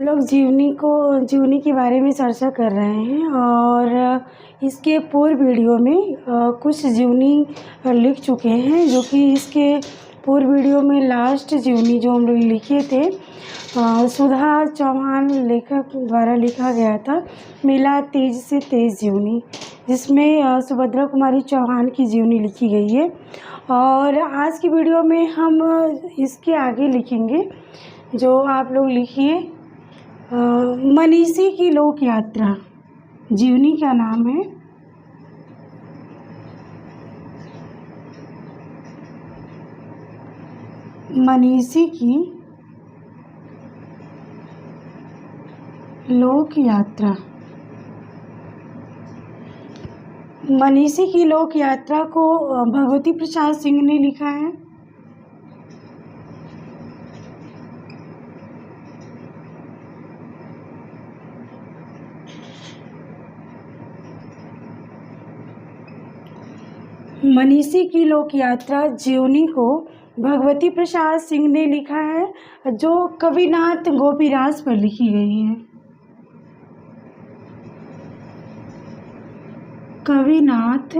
लोग जीवनी के बारे में चर्चा कर रहे हैं और इसके पूर्व वीडियो में कुछ जीवनी लिख चुके हैं, जो कि इसके पूर्व वीडियो में लास्ट जीवनी जो हम लोग लिखे थे सुधा चौहान लेखक द्वारा लिखा गया था, मिला तेज से तेज जीवनी, जिसमें सुभद्रा कुमारी चौहान की जीवनी लिखी गई है। और आज की वीडियो में हम इसके आगे लिखेंगे, जो आप लोग लिखिए मनीषी की लोक यात्रा। जीवनी का नाम है मनीषी की लोक यात्रा। मनीषी की लोक यात्रा को भगवती प्रसाद सिंह ने लिखा है। मनीषी की लोक यात्रा जीवनी को भगवती प्रसाद सिंह ने लिखा है, जो कविनाथ गोपीराज पर लिखी गई है। कविनाथ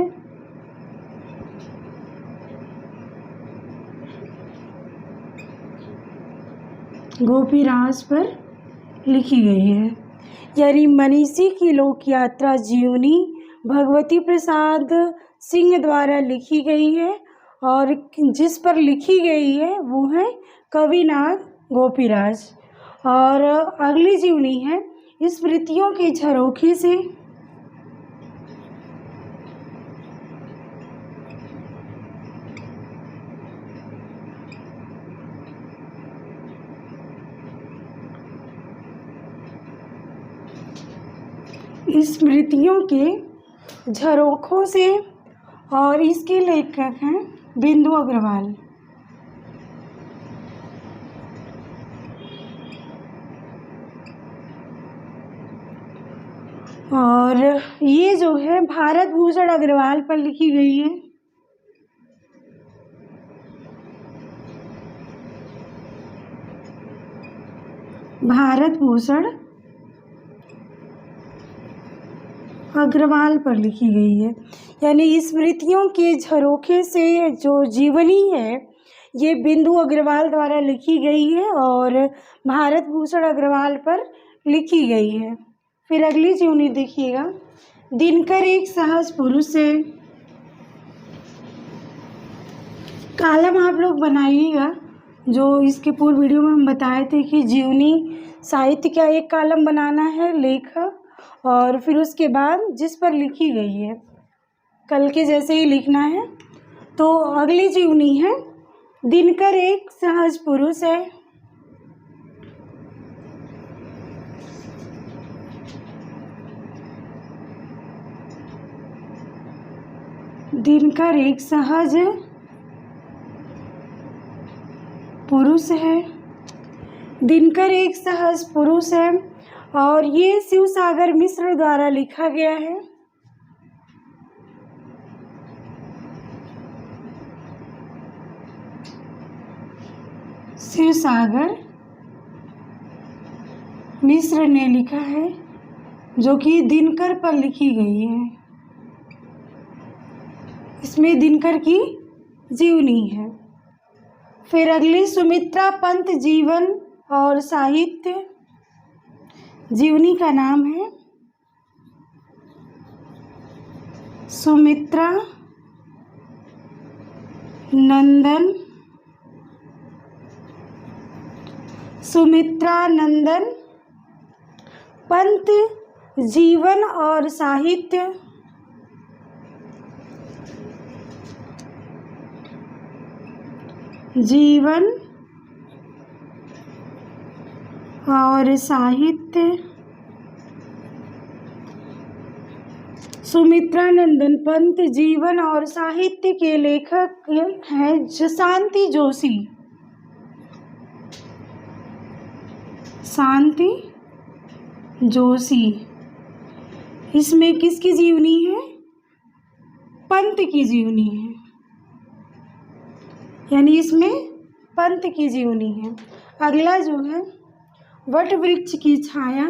गोपीराज पर लिखी गई है। यानी मनीषी की लोक यात्रा जीवनी भगवती प्रसाद सिंह द्वारा लिखी गई है, और जिस पर लिखी गई है वो है कविनाथ गोपीराज। और अगली जीवनी है स्मृतियों के झरोखे से। स्मृतियों के झरोखों से, और इसके लेखक हैं बिंदु अग्रवाल। और ये जो है भारत भूषण अग्रवाल पर लिखी गई है। भारत भूषण अग्रवाल पर लिखी गई है। यानी स्मृतियों के झरोखे से जो जीवनी है ये बिंदु अग्रवाल द्वारा लिखी गई है और भारत भूषण अग्रवाल पर लिखी गई है। फिर अगली जीवनी देखिएगा, दिनकर एक सहज पुरुष है। कॉलम आप लोग बनाइएगा, जो इसके पूर्व वीडियो में हम बताए थे कि जीवनी साहित्य का एक कॉलम बनाना है, लेखक, और फिर उसके बाद जिस पर लिखी गई है कल के जैसे ही लिखना है। तो अगली जीवनी है दिनकर एक सहज पुरुष है। दिनकर एक सहज पुरुष है। दिनकर एक सहज पुरुष है और ये शिवसागर मिश्र द्वारा लिखा गया है। शिवसागर मिश्र ने लिखा है, जो कि दिनकर पर लिखी गई है। इसमें दिनकर की जीवनी है। फिर अगली सुमित्रा पंत जीवन और साहित्य। जीवनी का नाम है सुमित्रा नंदन पंत जीवन और साहित्य। जीवन और साहित्य। सुमित्रा नंदन पंत जीवन और साहित्य के लेखक हैं शांति जोशी। शांति जोशी। इसमें किसकी जीवनी है? पंत की जीवनी है, यानी इसमें पंत की जीवनी है। अगला जो है वट वृक्ष की छाया।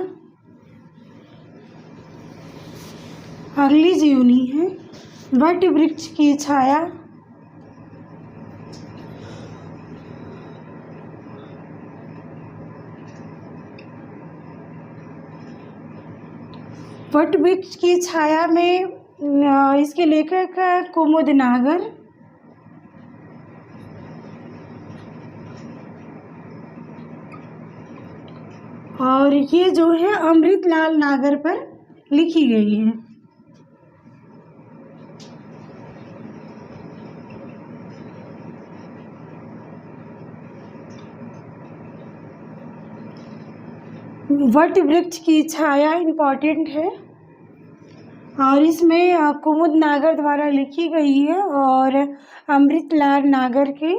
अगली जीवनी है वट वृक्ष की छाया। वट वृक्ष की छाया में इसके लेखक है कुमुद नागर। और ये जो है अमृतलाल नागर पर लिखी गई है। वट वृक्ष की छाया इम्पॉर्टेंट है और इसमें कुमुद नागर द्वारा लिखी गई है और अमृतलाल नागर के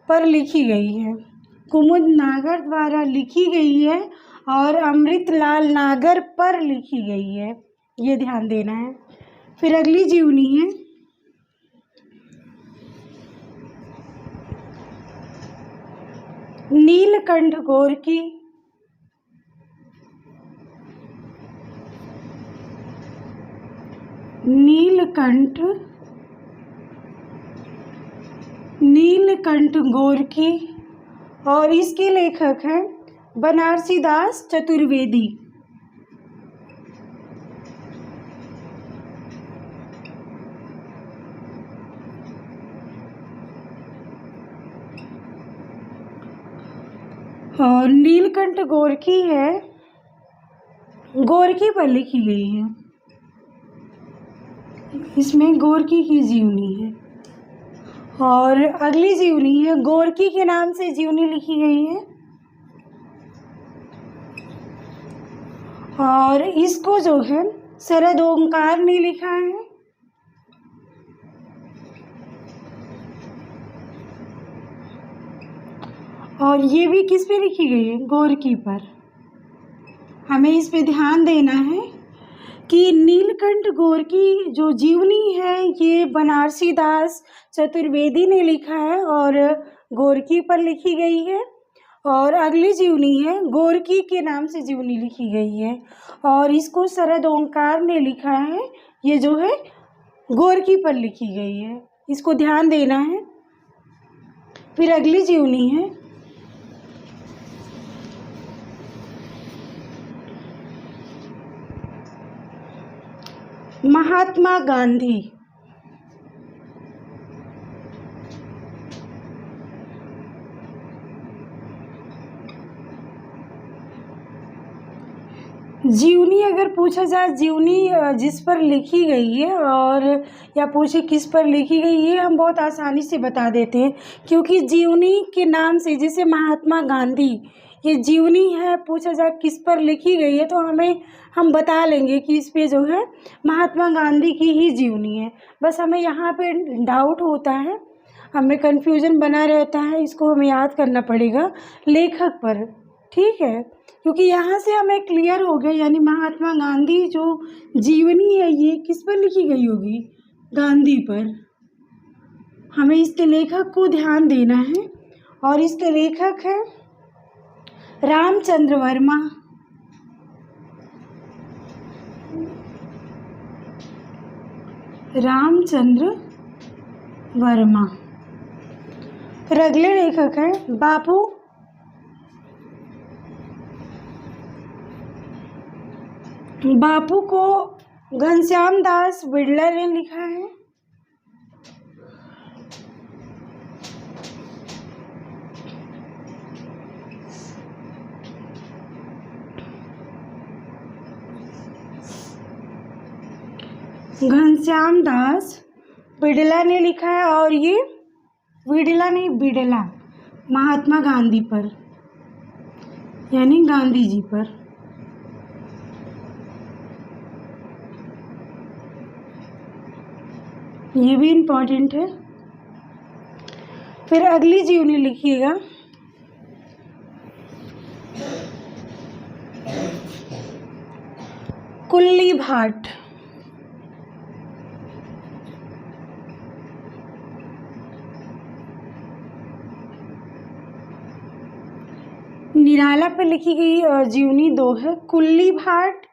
पर लिखी गई है। कुमुद नागर द्वारा लिखी गई है और अमृतलाल नागर पर लिखी गई है, ये ध्यान देना है। फिर अगली जीवनी है नीलकंठ गोरकी। नीलकंठ गोरकी और इसके लेखक हैं बनारसी दास चतुर्वेदी। और नीलकंठ गोरकी है, गोरकी पर लिखी गई है। इसमें गोरकी की जीवनी है। और अगली जीवनी है गोरकी के नाम से जीवनी लिखी गई है और इसको जो है शरद ओंकार ने लिखा है। और ये भी किस पे लिखी गई है? गोरकी पर। हमें इस पे ध्यान देना है कि नीलकंठ गोरकी जो जीवनी है ये बनारसी दास चतुर्वेदी ने लिखा है और गोरकी पर लिखी गई है। और अगली जीवनी है गोरकी के नाम से जीवनी लिखी गई है और इसको शरद ओंकार ने लिखा है। ये जो है गोरकी पर लिखी गई है, इसको ध्यान देना है। फिर अगली जीवनी है महात्मा गांधी। जीवनी अगर पूछा जाए जीवनी जिस पर लिखी गई है और या पूछे किस पर लिखी गई है, हम बहुत आसानी से बता देते हैं क्योंकि जीवनी के नाम से जैसे महात्मा गांधी ये जीवनी है। पूछा जाए किस पर लिखी गई है तो हम बता लेंगे कि इस पे जो है महात्मा गांधी की ही जीवनी है। बस हमें यहाँ पे डाउट होता है, हमें कन्फ्यूजन बना रहता है, इसको हमें याद करना पड़ेगा लेखक पर, ठीक है। क्योंकि यहाँ से हमें क्लियर हो गया यानी महात्मा गांधी जो जीवनी है ये किस पर लिखी गई होगी? गांधी पर। हमें इसके लेखक को ध्यान देना है और इसके लेखक है रामचंद्र वर्मा। रामचंद्र वर्मा। फिर अगले लेखक हैं बापू को घनश्याम दास बिड़ला ने लिखा है। घनश्याम दास बिड़ला ने लिखा है और ये बिड़ला नहीं बिड़ला महात्मा गांधी पर यानी गांधी जी पर। ये भी इम्पोर्टेंट है। फिर अगली जीवनी लिखिएगा कुल्ली भाट। निराला पर लिखी गई जीवनी दो है। कुल्ली भाट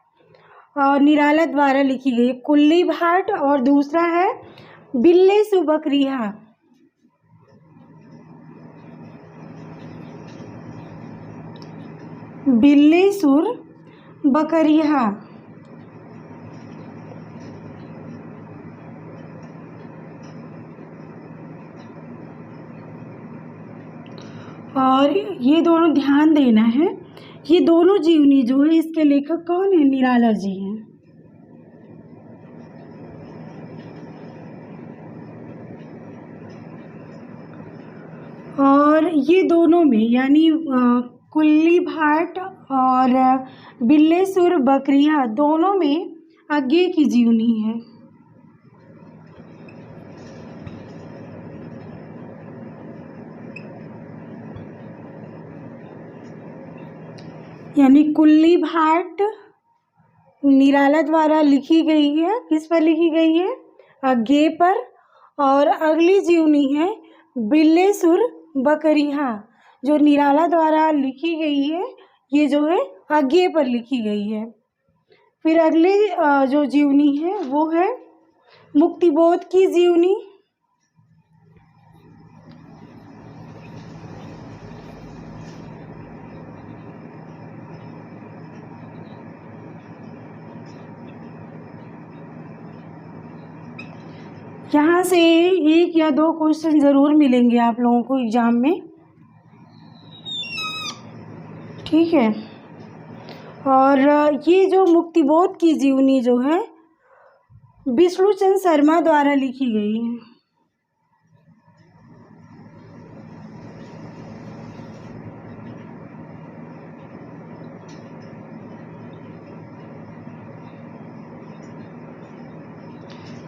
निराला द्वारा लिखी गई कुल्ली भाट, और दूसरा है बिल्ले सु बकरिया। बिल्ले सुर बकरिया। और ये दोनों ध्यान देना है, ये दोनों जीवनी जो है इसके लेखक कौन है? निराला जी हैं। और ये दोनों में यानी कुल्ली भाट और बिल्ले सुर बकरिया दोनों में आगे की जीवनी है। यानी कुल्ली भाट निराला द्वारा लिखी गई है, किस पर लिखी गई है? आगे पर। और अगली जीवनी है बिल्ले सुर बकरिया, जो निराला द्वारा लिखी गई है, ये जो है आगे पर लिखी गई है। फिर अगली जो जीवनी है वो है मुक्तिबोध की जीवनी। यहाँ से एक या दो क्वेश्चन ज़रूर मिलेंगे आप लोगों को एग्ज़ाम में, ठीक है। और ये जो मुक्तिबोध की जीवनी जो है विष्णुचंद्र शर्मा द्वारा लिखी गई है।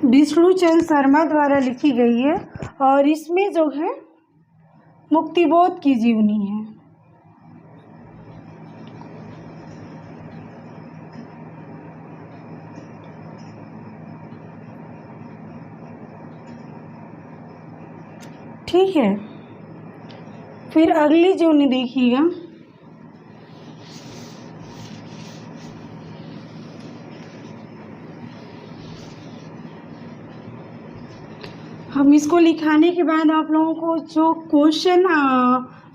विष्णुचंद्र शर्मा द्वारा लिखी गई है, और इसमें जो है मुक्तिबोध की जीवनी है। ठीक है। फिर अगली जीवनी देखिएगा, हम इसको लिखाने के बाद आप लोगों को जो क्वेश्चन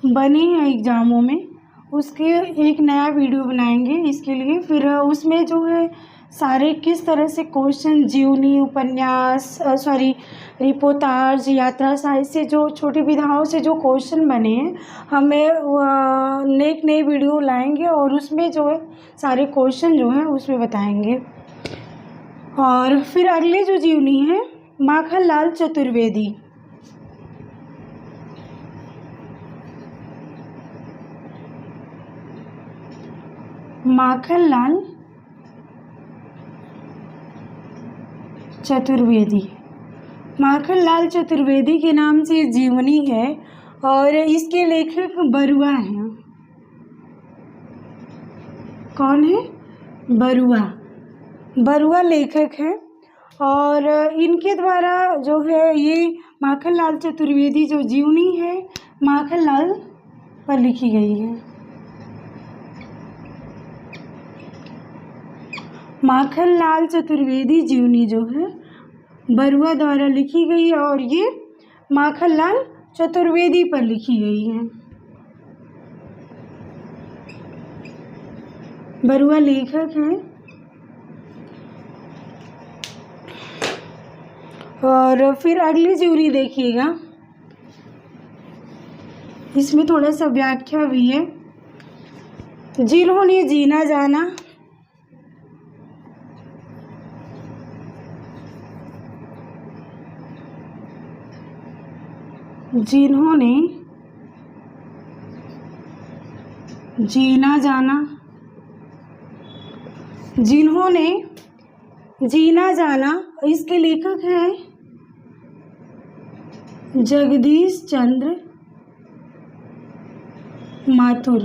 बने हैं एग्ज़ामों में उसके एक नया वीडियो बनाएंगे इसके लिए। फिर उसमें जो है सारे किस तरह से क्वेश्चन जीवनी, उपन्यास, रिपोर्टाज, यात्रा साहित्य से जो छोटी विधाओं से जो क्वेश्चन बने हैं, हमें नए वीडियो लाएंगे और उसमें जो है सारे क्वेश्चन जो हैं उसमें बताएंगे। और फिर अगले जो जीवनी है माखनलाल चतुर्वेदी। माखनलाल चतुर्वेदी, माखनलाल चतुर्वेदी के नाम से जीवनी है और इसके लेखक बरुआ हैं। कौन है? बरुआ लेखक हैं। और इनके द्वारा जो है ये माखनलाल चतुर्वेदी जो जीवनी है माखनलाल पर लिखी गई है। माखनलाल चतुर्वेदी जीवनी जो है बरुआ द्वारा लिखी गई है और ये माखनलाल चतुर्वेदी पर लिखी गई है। बरुआ लेखक हैं। और फिर अगली जीवनी देखिएगा, इसमें थोड़ा सा व्याख्या भी है। जिन्होंने जीना जाना, जिन्होंने जीना जाना, जिन्होंने जीना जाना, इसके लेखक हैं जगदीश चंद्र माथुर।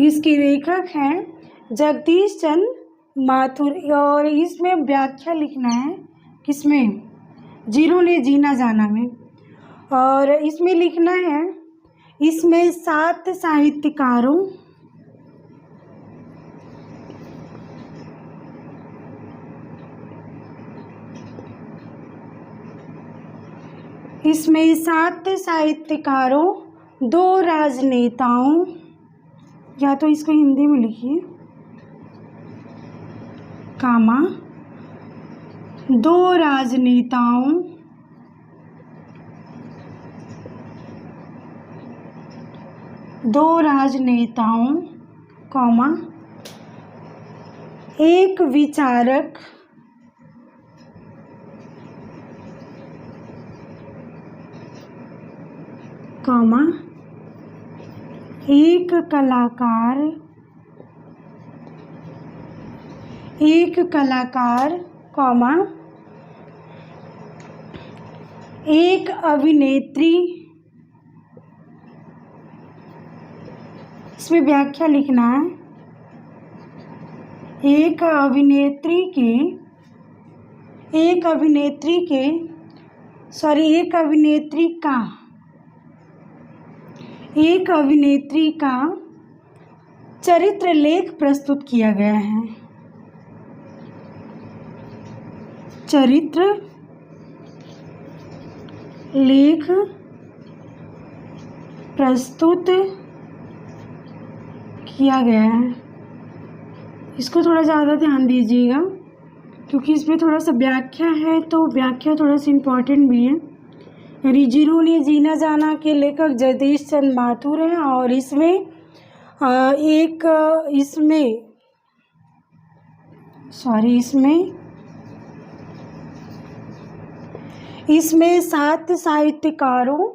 इसके लेखक हैं जगदीश चंद्र माथुर। और इसमें व्याख्या लिखना है, किसमें? जिन्होंने जीना जाना में। और इसमें लिखना है इसमें 7 साहित्यकारों इसमें 7 साहित्यकारों, 2 राजनेताओं, या तो इसको हिंदी में लिखिए कामा, 2 राजनेताओं, 2 राजनेताओं, कॉमा, 1 विचारक, कॉमा, 1 कलाकार, 1 कलाकार, कॉमा, 1 अभिनेत्री। इसमें व्याख्या लिखना है। एक अभिनेत्री के एक अभिनेत्री का चरित्र लेख प्रस्तुत किया गया है। चरित्र लेख प्रस्तुत किया गया है। इसको थोड़ा ज़्यादा ध्यान दीजिएगा क्योंकि इसमें थोड़ा सा व्याख्या है, तो व्याख्या थोड़ा सा इम्पोर्टेंट भी है। यानी जिन्होंने जीना जाना के लेखक जगदीश चंद्र माथुर हैं और इसमें 7 साहित्यकारों,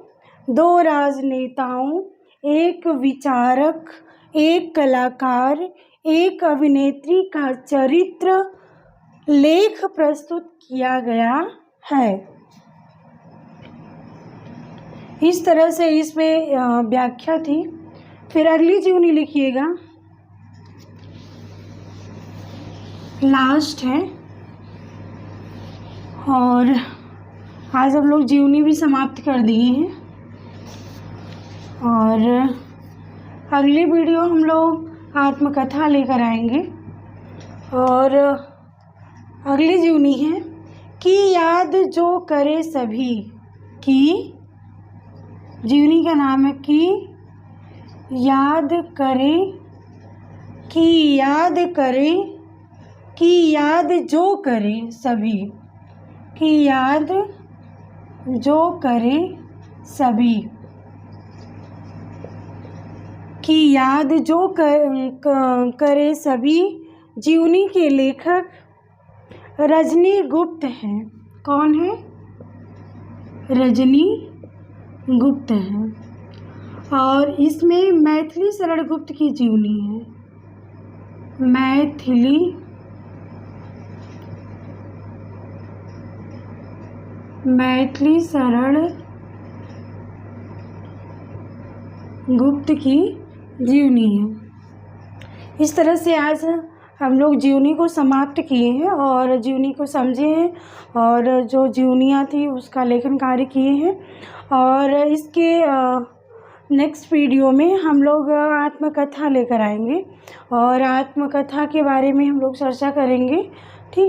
2 राजनेताओं, 1 विचारक, 1 कलाकार, 1 अभिनेत्री का चरित्र लेख प्रस्तुत किया गया है। इस तरह से इसमें व्याख्या थी। फिर अगली जीवनी लिखिएगा, लास्ट है। और आज हम लोग जीवनी भी समाप्त कर दिए हैं और अगली वीडियो हम लोग आत्मकथा लेकर आएंगे। और अगली जीवनी है कि याद जो करे सभी की। जीवनी का नाम है कि याद करे, कि याद जो करे सभी, कि याद जो करे सभी, कि याद जो करे सभी। जीवनी के लेखक रजनी गुप्त हैं। कौन है? रजनी गुप्त हैं। और इसमें मैथिली शरण गुप्त की जीवनी है। मैथिली शरण गुप्त की जीवनी है। इस तरह से आज हम लोग जीवनी को समाप्त किए हैं और जीवनी को समझे हैं और जो जीवनियाँ थी उसका लेखन कार्य किए हैं। और इसके नेक्स्ट वीडियो में हम लोग आत्मकथा लेकर आएंगे और आत्मकथा के बारे में हम लोग चर्चा करेंगे।